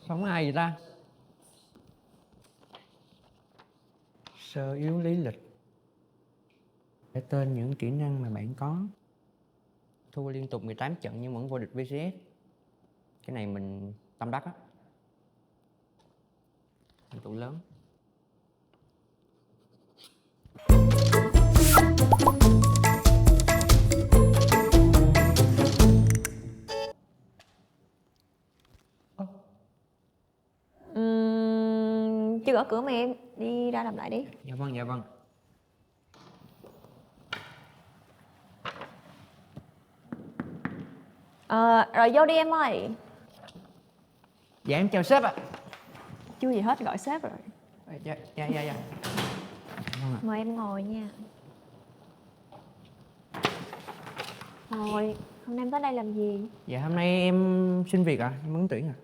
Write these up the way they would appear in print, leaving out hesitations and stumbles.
Không ai vậy ta? Sơ yếu lý lịch. Để tên những kỹ năng mà bạn có. Thua liên tục 18 trận nhưng vẫn vô địch VCS. Cái này mình tâm đắc á. Thành tựu lớn. Chưa gõ cửa mà em, đi ra làm lại đi. Dạ vâng, dạ vâng. Rồi vô đi em ơi. Dạ em chào sếp ạ. Chưa gì hết gọi sếp rồi. Dạ. Vâng ạ. Mời em ngồi nha. Rồi, hôm nay em tới đây làm gì? Dạ hôm nay em xin việc ạ, em ứng tuyển ạ.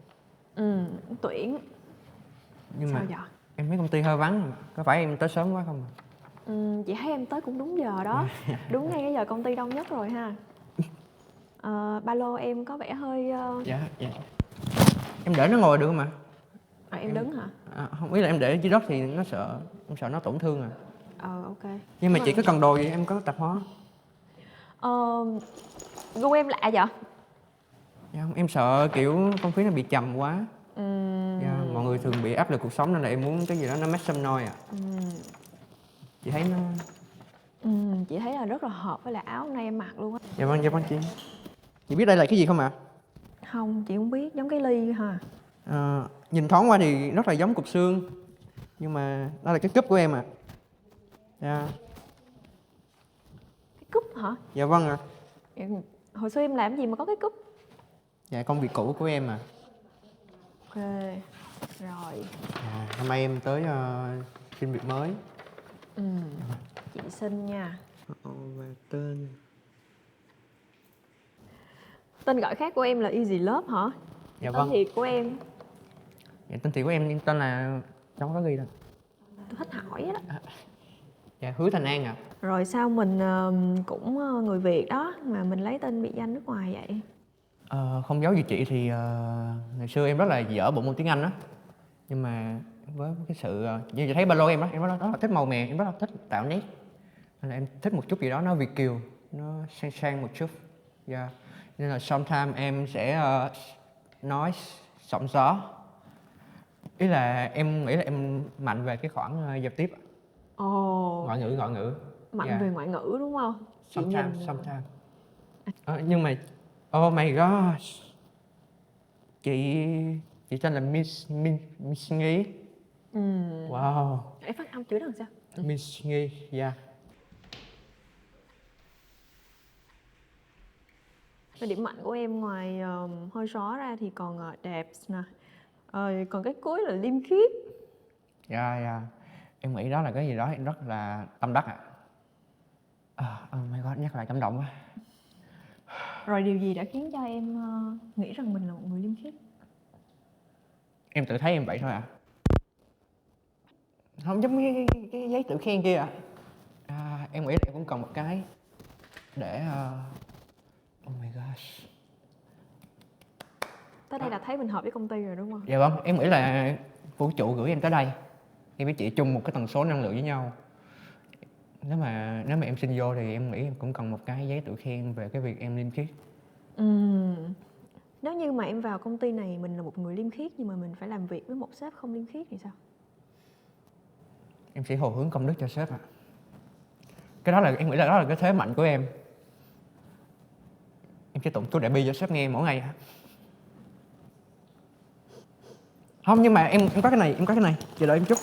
Tuyển. Nhưng Sao mà vậy? em thấy công ty hơi vắng, có phải em tới sớm quá không ạ? Chị thấy em tới cũng đúng giờ đó. Đúng ngay cái giờ công ty đông nhất rồi ha. Ba lô em có vẻ hơi... Dạ. Em để nó ngồi được không ạ? em đứng hả? Không, ý là em để dưới đất thì em sợ nó tổn thương à. Ok. Nhưng mà chị có cần đồ gì em có tạp hóa. Gu em lạ vậy? Dạ không, em sợ kiểu không khí nó bị trầm quá. Dạ, mọi người thường bị áp lực cuộc sống nên là em muốn cái gì đó nó make some noise à. Chị thấy nó... Chị thấy là rất là hợp với lại áo hôm nay em mặc luôn á. Dạ vâng chị. Chị biết đây là cái gì không ạ? Không, chị không biết, giống cái ly hả? Nhìn thoáng qua thì rất là giống cục xương, nhưng mà đó là cái cúp của em à. Dạ. Cái cúp hả? Dạ vâng ạ. Hồi xưa em làm gì mà có cái cúp? Dạ công việc cũ của em à. Ok, rồi. Hôm nay em tới xin việc mới. Chị xin nha. Và tên Tên gọi khác của em là Easy Love hả? Dạ Tên vâng. thiệt của em. Dạ tên thiệt của em tên là cháu có ghi đâu. Tôi thích hỏi đó. Dạ Hứa Thành An ạ. Rồi sao mình cũng người Việt đó mà mình lấy tên biệt danh nước ngoài vậy? Không giấu gì chị thì ngày xưa em rất là dở bộ môn tiếng Anh đó. Nhưng mà với cái sự như chị thấy ba lô em đó, em rất là thích màu mè, em rất là thích tạo nét. Nên là em thích một chút gì đó nó Việt kiều, nó sang một chút. Dạ. Nên là sometimes em sẽ nói sóng gió. Ý là em nghĩ là em mạnh về cái khoản giao tiếp. Ngoại ngữ. Mạnh về ngoại ngữ đúng không? Sometimes. Nhưng mà oh my gosh, chị tên là Miss Nghi. Wow. Em phát âm chữ đó làm sao? Miss Nghi, yeah. Cái điểm mạnh của em ngoài hơi xó ra thì còn đẹp nè. Còn cái cuối là liêm khiết. Yeah. Em nghĩ đó là cái gì đó em rất là tâm đắc ạ. Oh my god, nhắc lại cảm động quá. Rồi điều gì đã khiến cho em nghĩ rằng mình là một người liêm khiết? Em tự thấy em vậy thôi ạ. Không giống cái giấy tự khen kia ạ. Em nghĩ là em cũng cần một cái để oh my gosh. Tới đây là thấy mình hợp với công ty rồi đúng không? Dạ vâng, em nghĩ là vũ trụ gửi em tới đây. Em với chị chung một cái tần số năng lượng với nhau. Nếu mà em xin vô thì em nghĩ em cũng cần một cái giấy tự khen về cái việc em liêm khiết. Nếu như mà em vào công ty này mình là một người liêm khiết nhưng mà mình phải làm việc với một sếp không liêm khiết thì sao? Em sẽ hồi hướng công đức cho sếp ạ. Cái đó là em nghĩ là đó là cái thế mạnh của em. Em sẽ tụng chú Đại Bi cho sếp nghe mỗi ngày ạ. Không, nhưng mà em có cái này, chờ đợi em chút.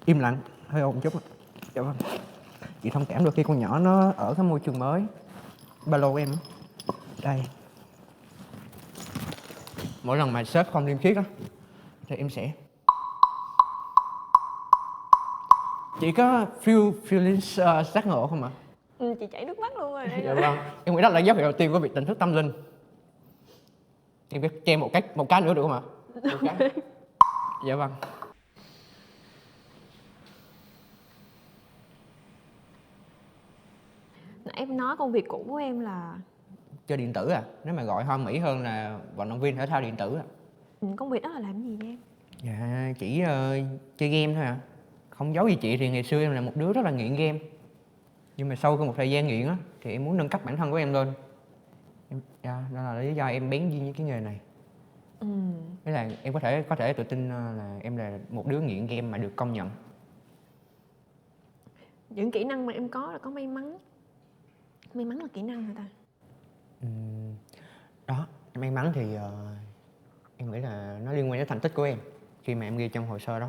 Im lặng, hơi ồn chút. Dạ vâng. Chị thông cảm đôi khi con nhỏ nó ở cái môi trường mới. Ba lô của em đây. Mỗi lần mà sếp không liêm khiết á thì em sẽ... Chị có feelings giác ngộ không ạ? Chị chảy nước mắt luôn rồi. Dạ vâng. Em nghĩ đó là dấu hiệu đầu tiên của việc tỉnh thức tâm linh. Em biết cho em một cái nữa được không ạ? Một cái. Dạ vâng. Nãy em nói công việc cũ của em là Chơi điện tử à? Nếu mà gọi hoa mỹ hơn là vận động viên thể thao điện tử à. Công việc đó là làm gì vậy em? Dạ chỉ chơi game thôi à. Không giấu gì chị thì ngày xưa em là một đứa rất là nghiện game. Nhưng mà sau một thời gian nghiện á thì em muốn nâng cấp bản thân của em lên. Dạ, đó là lý do em bén duyên với cái nghề này. Thế là em có thể tự tin là em là một đứa nghiện game mà được công nhận. Những kỹ năng mà em có là có may mắn. May mắn là kỹ năng hả ta? Đó, may mắn thì em nghĩ là nó liên quan đến thành tích của em khi mà em ghi trong hồ sơ đó.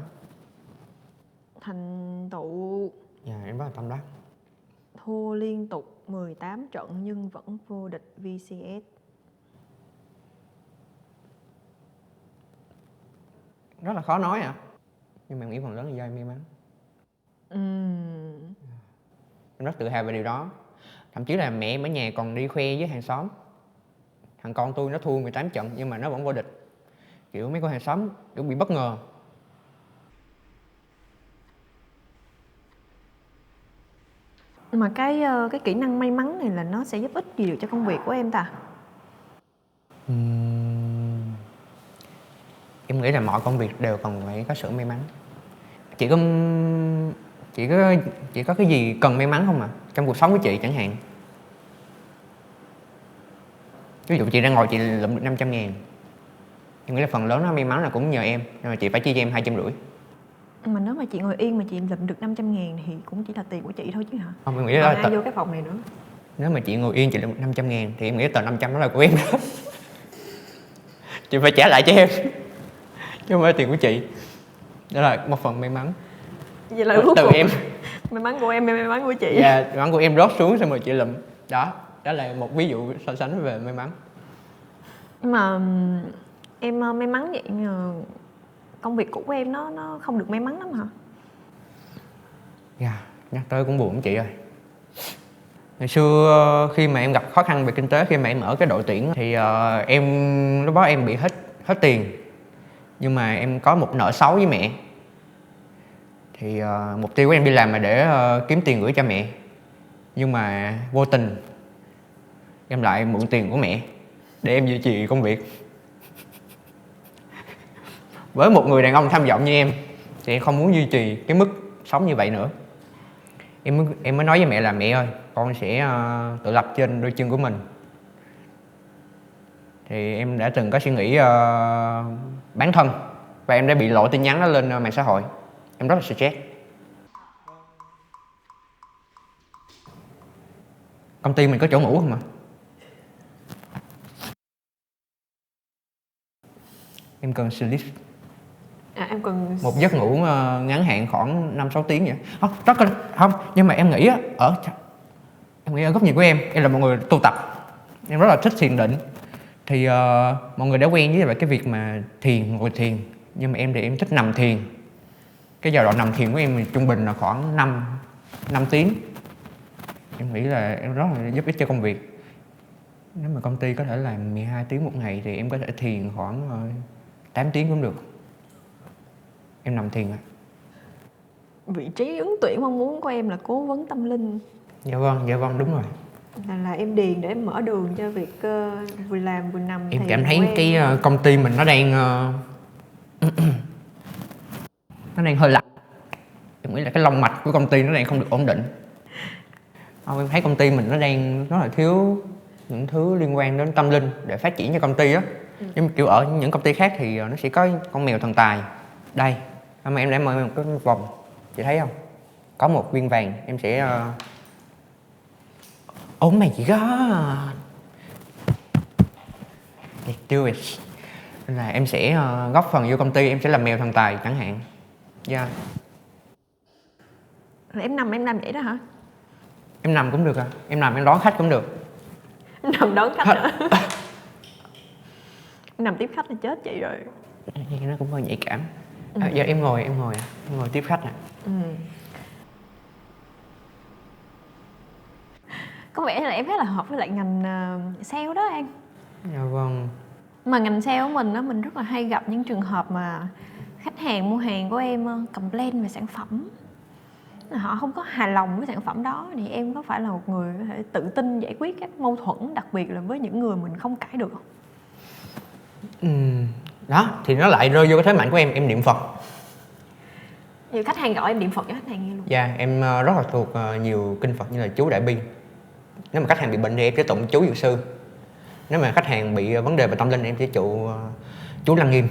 Thành tựu Dạ, em rất là tâm đắc. thua liên tục 18 trận nhưng vẫn vô địch VCS. Rất là khó nói à. Nhưng mà em nghĩ phần lớn là do em may mắn. Em rất tự hào về điều đó. Thậm chí là mẹ em ở nhà còn đi khoe với hàng xóm. Thằng con tôi nó thua 18 trận nhưng mà nó vẫn vô địch. Kiểu mấy con hàng xóm cũng bị bất ngờ. Mà cái kỹ năng may mắn này là nó sẽ giúp ích gì được cho công việc của em ta? Em nghĩ là mọi công việc đều cần phải có sự may mắn. Chị có chị có cái gì cần may mắn không ạ? Trong cuộc sống của chị chẳng hạn. Ví dụ chị đang ngồi chị lụm được 500.000. Em nghĩ là phần lớn nó may mắn là cũng nhờ em. Nhưng mà chị phải chia cho em 250. Mà nếu mà chị ngồi yên mà chị lụm được 500.000 thì cũng chỉ là tiền của chị thôi chứ hả? Không, em nghĩ Còn đó ai là vô cái phòng này nữa? nếu mà chị ngồi yên chị lụm 500.000 thì em nghĩ tờ 500 đó là của em đó. Chị phải trả lại cho em. Chứ không phải tiền của chị. Đó là một phần may mắn. Vậy là Từ em. may mắn của em, may mắn của chị. Dạ, may mắn của em rớt xuống xong rồi chị lụm. Đó là một ví dụ so sánh về may mắn. Nhưng mà em may mắn vậy mà công việc cũ của em nó không được may mắn lắm hả? Dạ, nhắc tới cũng buồn chị ơi. Ngày xưa khi mà em gặp khó khăn về kinh tế khi mà em ở cái đội tuyển thì em lúc đó em bị hết tiền. Nhưng mà em có một nợ xấu với mẹ. Thì mục tiêu của em đi làm là để kiếm tiền gửi cho mẹ. Nhưng mà vô tình em lại mượn tiền của mẹ để em duy trì công việc. Với một người đàn ông tham vọng như em thì em không muốn duy trì cái mức sống như vậy nữa. Em mới nói với mẹ là mẹ ơi, con sẽ tự lập trên đôi chân của mình. Thì em đã từng có suy nghĩ bán thân. Và em đã bị lộ tin nhắn đó lên mạng xã hội. Em rất là stress. Công ty mình có chỗ ngủ không ạ? Em cần sleep. Em cần Một giấc ngủ ngắn hạn khoảng 5-6 tiếng vậy. Không, nhưng mà em nghĩ ở góc nhìn của em là một người tu tập. Em rất là thích thiền định. Thì mọi người đã quen với cái việc mà ngồi thiền. Nhưng mà em thì em thích nằm thiền. Cái giờ đoạn nằm thiền của em thì trung bình là khoảng 5 tiếng. Em nghĩ là em rất là giúp ích cho công việc. Nếu mà công ty có thể làm 12 tiếng một ngày thì em có thể thiền khoảng 8 tiếng cũng được. Em nằm thiền ạ. vị trí ứng tuyển mong muốn của em là cố vấn tâm linh. Dạ vâng, đúng rồi. Là em điền để em mở đường cho việc vừa làm vừa nằm. Em cảm thấy cái công ty mình nó đang nó đang hơi lạnh. Em nghĩ là cái long mạch của công ty nó đang không được ổn định. Em thấy công ty mình nó đang rất là thiếu những thứ liên quan đến tâm linh để phát triển cho công ty á. Nhưng kiểu ở những công ty khác thì nó sẽ có con mèo thần tài. Đây, mà em đã mở một cái vòng, chị thấy không? Có một viên vàng, em sẽ oh my god, let's do it. Nên là em sẽ góp phần vô công ty, em sẽ làm mèo thần tài chẳng hạn. Yeah. Là em nằm vậy đó hả? Em nằm cũng được à? Em nằm em đón khách cũng được. Nằm đón khách nữa. Nằm tiếp khách là chết chị rồi. Nó cũng hơi nhạy cảm. Giờ em ngồi tiếp khách nè. Có vẻ là em khá là hợp với lại ngành sale đó em. Dạ vâng. Mà ngành sale của mình á, mình rất là hay gặp những trường hợp mà khách hàng mua hàng của em complain về sản phẩm, họ không có hài lòng với sản phẩm đó, thì em có phải là một người có thể tự tin giải quyết các mâu thuẫn, đặc biệt là với những người mình không cãi được không? Đó thì nó lại rơi vô cái thế mạnh của em niệm Phật. Nhiều khách hàng gọi em niệm Phật cho khách hàng nghe luôn. Dạ em rất là thuộc nhiều kinh Phật như là chú Đại Bi. Nếu mà khách hàng bị bệnh thì em sẽ tụng chú Dược Sư. Nếu mà khách hàng bị vấn đề về tâm linh em sẽ trụ chú Lăng Nghiêm.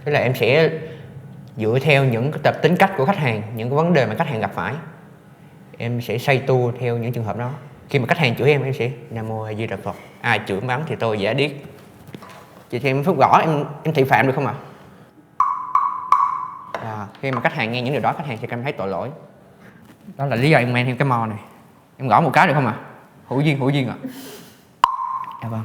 Thế là em sẽ dựa theo những cái tập tính cách của khách hàng, những cái vấn đề mà khách hàng gặp phải, em sẽ xây tu theo những trường hợp đó. Khi mà khách hàng chửi em sẽ Nam Mô A Di Đà Phật, ai chửi mắng thì tôi giả điếc. Chị cho em phút gõ em thị phạm được không ạ? Khi mà khách hàng nghe những điều đó, khách hàng sẽ cảm thấy tội lỗi. Đó là lý do em mang thêm cái mò này. Em gõ một cái được không ạ? Hữu duyên ạ. Dạ vâng.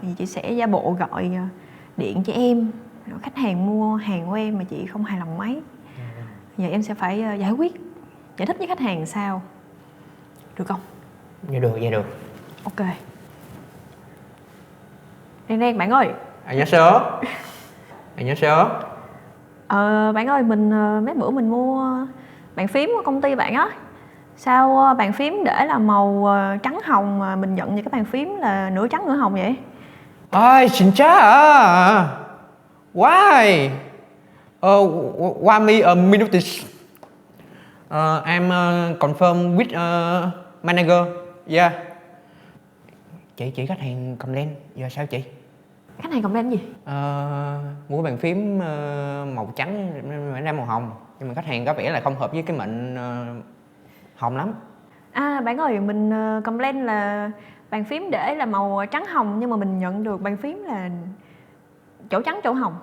Thì chị sẽ giả bộ gọi điện cho em, rồi khách hàng mua hàng của em mà chị không hài lòng mấy. Giờ em sẽ phải giải thích với khách hàng sao, được không? Dạ được. Ok. Đen bạn ơi. 안녕하세요. Bạn ơi, mấy bữa mình mua bàn phím của công ty bạn á. Sao bàn phím để là màu trắng hồng mà mình nhận về cái bàn phím là nửa trắng nửa hồng vậy? 진짜? Why? Why me a minute? I'm confirm with manager. Yeah. Chị khách hàng complain. Giờ sao chị? Khách hàng complain gì? Mua bàn phím màu trắng mà ra màu hồng, nhưng mà khách hàng có vẻ là không hợp với cái mệnh hồng lắm. Bạn ơi, mình complain là bàn phím để là màu trắng hồng nhưng mà mình nhận được bàn phím là chỗ trắng chỗ hồng.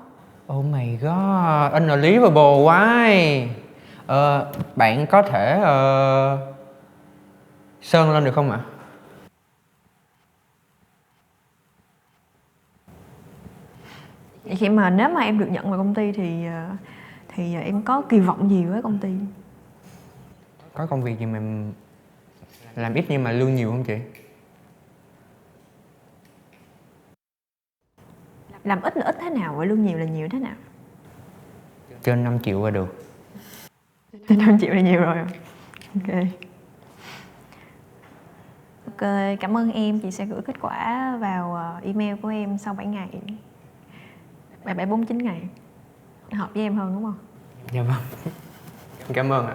Oh my god, unbelievable, why? Bạn có thể sơn lên được không ạ? Vậy mà nếu mà em được nhận vào công ty thì em có kỳ vọng gì với công ty? Có công việc gì mà làm ít nhưng mà lương nhiều không chị? Làm ít là ít thế nào và lương nhiều là nhiều thế nào? Trên 5 triệu là được. Trên 5 triệu là nhiều rồi. Ok, cảm ơn em. Chị sẽ gửi kết quả vào email của em sau 7 ngày. 7-49 ngày. Hợp với em hơn đúng không? Dạ vâng. Cảm ơn ạ.